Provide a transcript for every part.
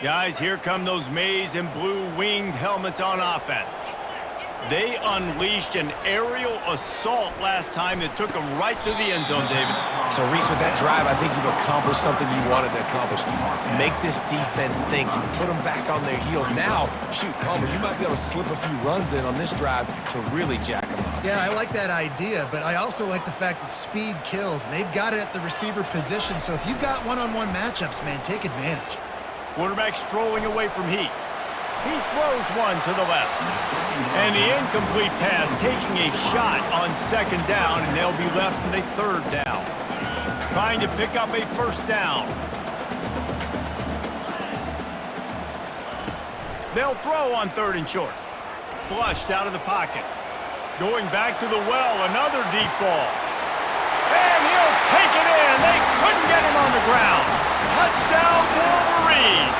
Guys, here come those maize and blue winged helmets on offense. They unleashed an aerial assault last time that took them right to the end zone, David. So, Reese, with that drive, I think you've accomplished something you wanted to accomplish. Make this defense think. You put them back on their heels. Now, shoot, Palmer, you might be able to slip a few runs in on this drive to really jack them up. Yeah, I like that idea, but I also like the fact that speed kills, and they've got it at the receiver position. So if you've got one-on-one matchups, man, take advantage. Quarterback strolling away from Heat. He throws one to the left. And the incomplete pass taking a shot on second down, and they'll be left with a third down. Trying to pick up a first down. They'll throw on third and short. Flushed out of the pocket. Going back to the well, another deep ball. And he'll take it in. They couldn't get him on the ground. Touchdown, Wolverines.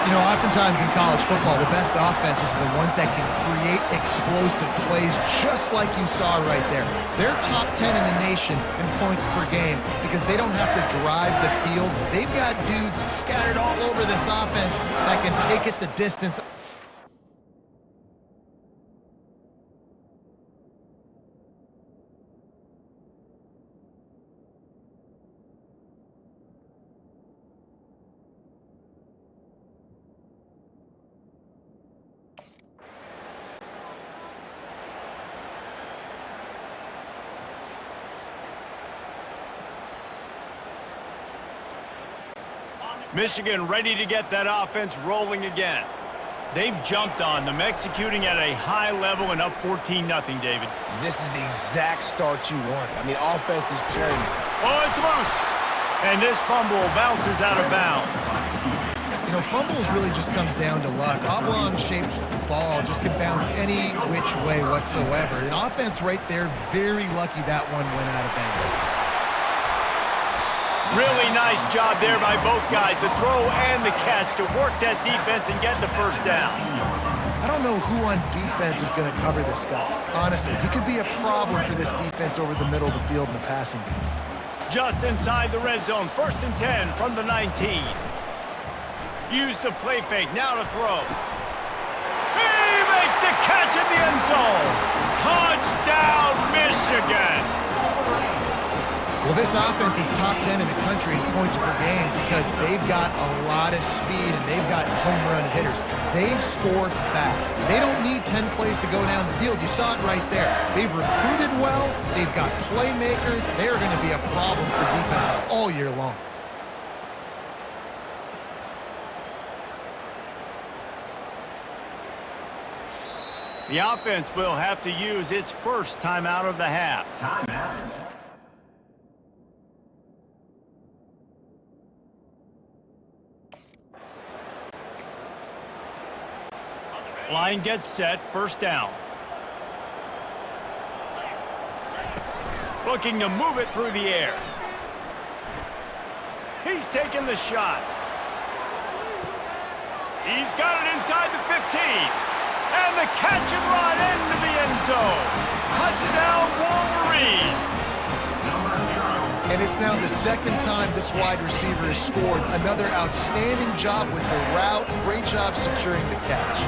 You know, oftentimes in college football, the best offenses are the ones that can create explosive plays just like you saw right there. They're top 10 in the nation in points per game because they don't have to drive the field. They've got dudes scattered all over this offense that can take it the distance. Michigan ready to get that offense rolling again. They've jumped on them, executing at a high level and up 14-0, David. This is the exact start you wanted. I mean, offense is playing. Oh, it's loose. And this fumble bounces out of bounds. You know, fumbles really just comes down to luck. Oblong-shaped ball just can bounce any which way whatsoever. An offense right there, very lucky that one went out of bounds. Really nice job there by both guys, the throw and the catch to work that defense and get the first down. I don't know who on defense is going to cover this guy. Honestly, he could be a problem for this defense over the middle of the field in the passing game. Just inside the red zone, 1st and 10 from the 19. Use the play fake, now to throw. He makes the catch in the end zone. Touchdown, Michigan. Well, this offense is top 10 in the country in points per game because they've got a lot of speed and they've got home run hitters. They score fast. They don't need 10 plays to go down the field. You saw it right there. They've recruited well. They've got playmakers. They're going to be a problem for defenses all year long. The offense will have to use its first timeout of the half. Timeout. Line gets set, first down. Looking to move it through the air. He's taking the shot. He's got it inside the 15. And the catch and run into the end zone. Touchdown, Wolverines. And it's now the second time this wide receiver has scored. Another outstanding job with the route. Great job securing the catch.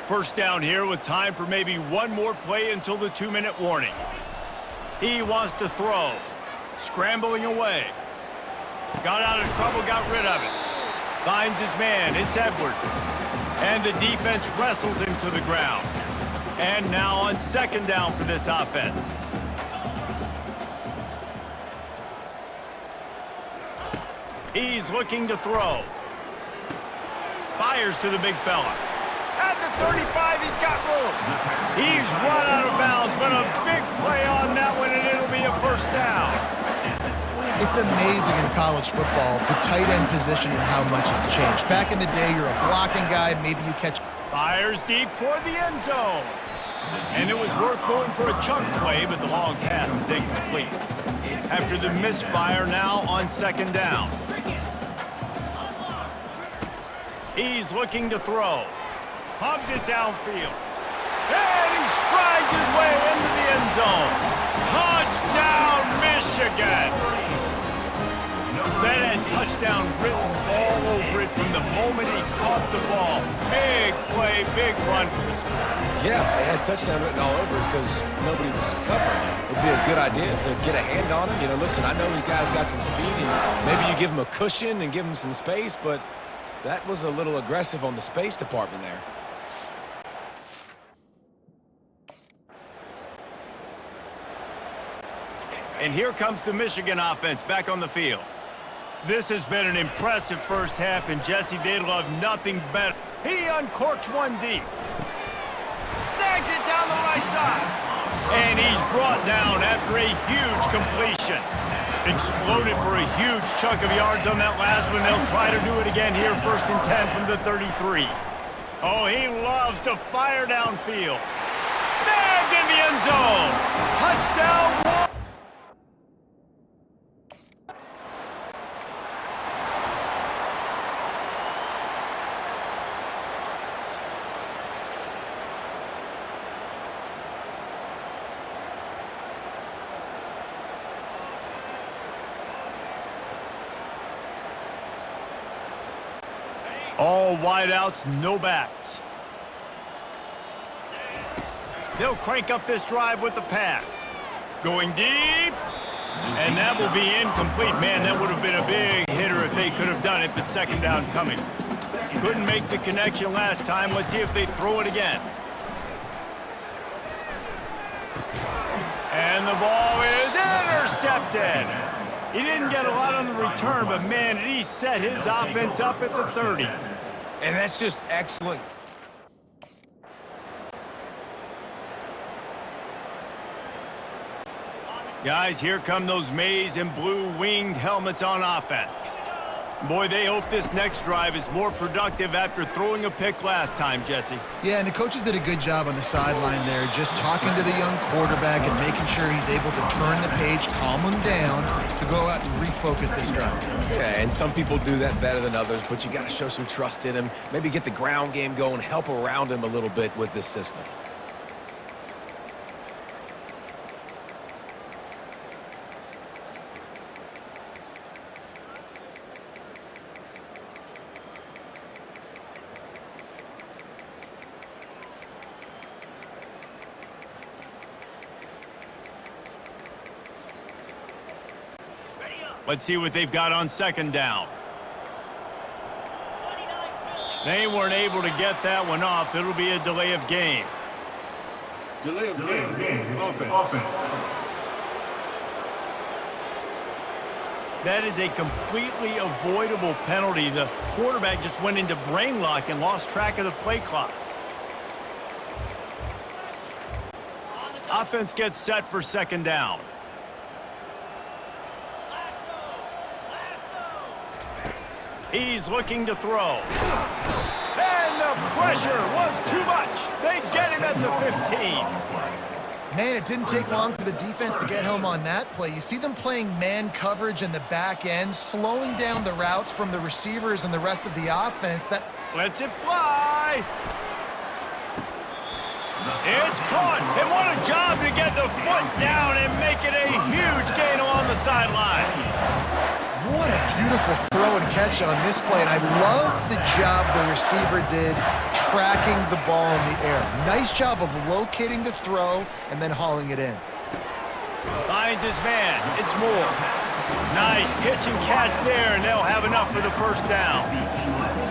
First down here with time for maybe one more play until the 2-minute warning. He wants to throw. Scrambling away. Got out of trouble, got rid of it. Finds his man, it's Edwards. And the defense wrestles him to the ground. And now on 2nd down for this offense. He's looking to throw. Fires to the big fella. At the 35, he's got room. He's run out of bounds, but a big play on that one, and it'll be a first down. It's amazing in college football, the tight end position and how much has changed. Back in the day, you're a blocking guy, maybe you catch... Fires deep toward the end zone. And it was worth going for a chunk play, but the long pass is incomplete. After the misfire, now on second down. He's looking to throw. Pumps it downfield. And he strides his way into the end zone. Touchdown, Michigan! That had touchdown written all over it from the moment he caught the ball. Big play, big run for the score. Yeah, they had touchdown written all over it because nobody was covering him. It'd be a good idea to get a hand on him. You know, listen, I know you guys got some speed, and maybe you give him a cushion and give him some space, but that was a little aggressive on the space department there. And here comes the Michigan offense back on the field. This has been an impressive first half, and Jesse, they love nothing better. He uncorks one deep. Snags it down the right side. And he's brought down after a huge completion. Exploded for a huge chunk of yards on that last one. They'll try to do it again here, 1st and 10 from the 33. Oh, he loves to fire downfield. Snagged in the end zone. Touchdown. All wideouts, no backs. They'll crank up this drive with the pass. Going deep. And that will be incomplete. Man, that would have been a big hitter if they could have done it, but second down coming. Couldn't make the connection last time. Let's see if they throw it again. And the ball is intercepted. He didn't get a lot on the return, but man, he set his offense up at the 30. And that's just excellent. Guys, here come those maize and blue winged helmets on offense. Boy, they hope this next drive is more productive after throwing a pick last time, Jesse. Yeah, and the coaches did a good job on the sideline there, just talking to the young quarterback and making sure he's able to turn the page, calm him down, to go out and refocus this drive. Yeah, and some people do that better than others, but you got to show some trust in him, maybe get the ground game going, help around him a little bit with this system. Let's see what they've got on second down. They weren't able to get that one off. It'll be a delay of game. Delay of game. Offense. That is a completely avoidable penalty. The quarterback just went into brain lock and lost track of the play clock. Offense gets set for second down. He's looking to throw. And the pressure was too much. They get him at the 15. Man, it didn't take long for the defense to get home on that play. You see them playing man coverage in the back end, slowing down the routes from the receivers and the rest of the offense. That lets it fly. It's caught. And what a job to get the foot down and make it a huge gain along the sideline. What a beautiful throw and catch on this play, and I love the job the receiver did tracking the ball in the air. Nice job of locating the throw and then hauling it in. Finds his man. It's Moore. Nice pitch and catch there, and they'll have enough for the first down.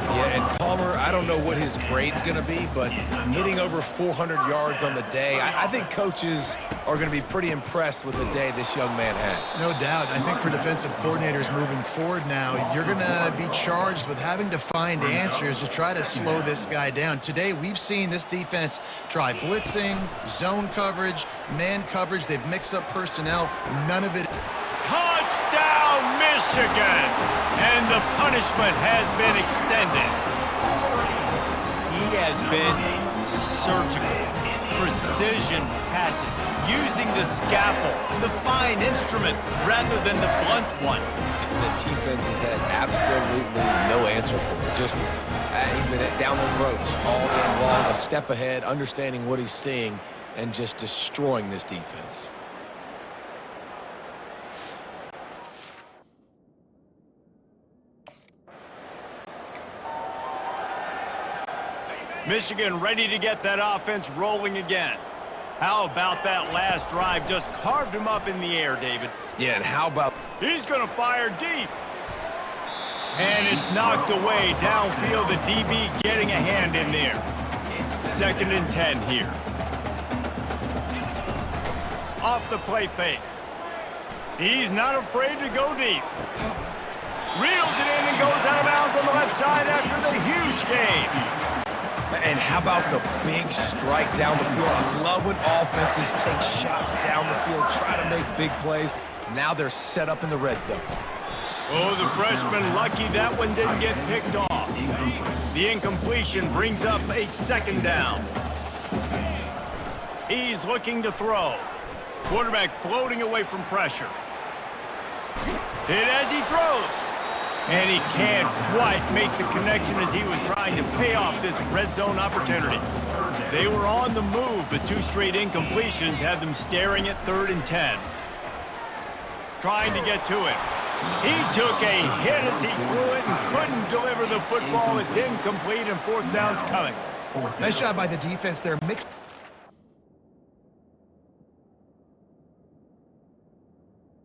Yeah, and Palmer, I don't know what his grade's going to be, but hitting over 400 yards on the day, I think coaches are going to be pretty impressed with the day this young man had. No doubt. I think for defensive coordinators moving forward now, you're going to be charged with having to find answers to try to slow this guy down. Today, we've seen this defense try blitzing, zone coverage, man coverage. They've mixed up personnel. None of it. Touchdown, Michigan! And the punishment has been extended. He has been surgical. precision passes, using the scalpel, the fine instrument, rather than the blunt one. The defense has had absolutely no answer for it. Just, he's been down their throats all game long, a step ahead, understanding what he's seeing, and just destroying this defense. Michigan ready to get that offense rolling again. How about that last drive? Just carved him up in the air, David. Yeah, and how about... He's going to fire deep. And it's knocked away downfield. The DB getting a hand in there. 2nd and 10 here. Off the play fake. He's not afraid to go deep. Reels it in and goes out of bounds on the left side after the huge gain. And how about the big strike down the field? I love when offenses take shots down the field, try to make big plays. Now they're set up in the red zone. Oh, the freshman lucky that one didn't get picked off. The incompletion brings up a 2nd down. He's looking to throw. Quarterback floating away from pressure. Hit as he throws. And he can't quite make the connection as he was trying to pay off this red zone opportunity. They were on the move, but 2 straight incompletions had them staring at 3rd and 10. Trying to get to it. He took a hit as he threw it and couldn't deliver the football. It's incomplete and 4th down's coming. Nice job by the defense there. Mixed